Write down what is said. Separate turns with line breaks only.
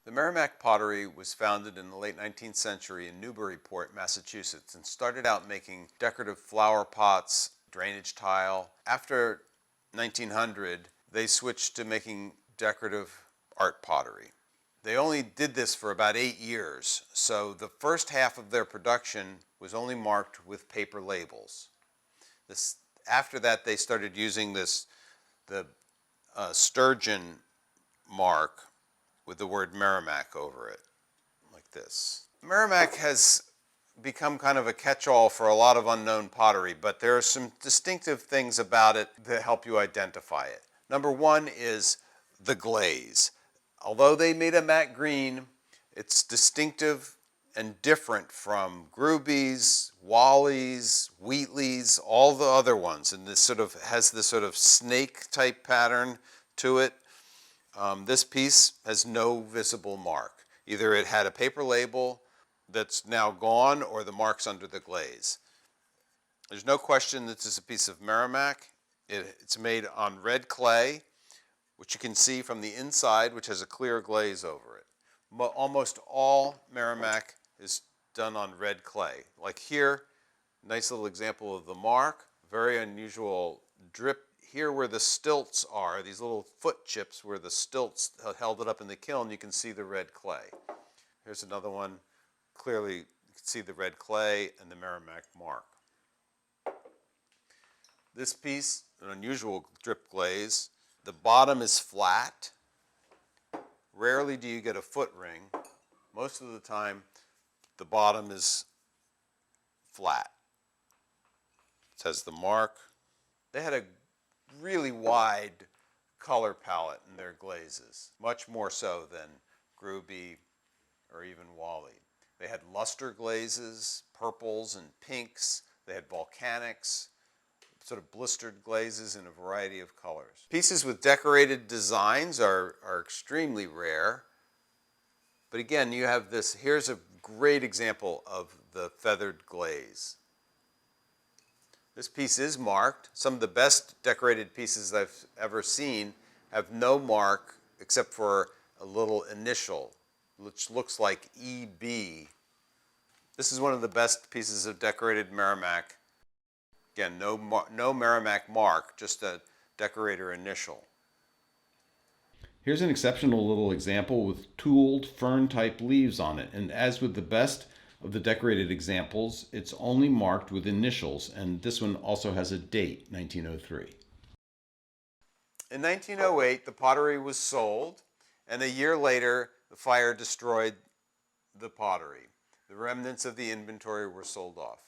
The Merrimac Pottery was founded in the late 19th century in Newburyport, Massachusetts, and started out making decorative flower pots, drainage tile. After 1900, they switched to making decorative art pottery. They only did this for about 8 years, so the first half of their production was only marked with paper labels. After that, they started using the sturgeon mark with the word Merrimac over it, like this. Merrimac has become kind of a catch-all for a lot of unknown pottery, but there are some distinctive things about it that help you identify it. Number one is the glaze. Although they made a matte green, it's distinctive and different from Gruby's, Wally's, Wheatley's, all the other ones, and this sort of has this sort of snake-type pattern to it. This piece has no visible mark. Either it had a paper label that's now gone or the mark's under the glaze. There's no question this is a piece of Merrimac. It's made on red clay, which you can see from the inside, which has a clear glaze over it. Almost all Merrimac is done on red clay. Like here, nice little example of the mark, very unusual drip. Here where the stilts are, these little foot chips where the stilts held it up in the kiln, you can see the red clay. Here's another one. Clearly, you can see the red clay and the Merrimac mark. This piece, an unusual drip glaze. The bottom is flat. Rarely do you get a foot ring. Most of the time, the bottom is flat. It says the mark. They had a really wide color palette in their glazes, much more so than Gruby or even Wally. They had luster glazes, purples and pinks. They had volcanics, sort of blistered glazes in a variety of colors. Pieces with decorated designs are extremely rare. But again, you have this, here's a great example of the feathered glaze. This piece is marked. Some of the best decorated pieces I've ever seen have no mark except for a little initial, which looks like EB. This is one of the best pieces of decorated Merrimac. Again, no Merrimac mark, just a decorator initial.
Here's an exceptional little example with tooled fern-type leaves on it, and as with the best of the decorated examples, it's only marked with initials, and this one also has a date, 1903.
In 1908, the pottery was sold, and a year later, the fire destroyed the pottery. The remnants of the inventory were sold off.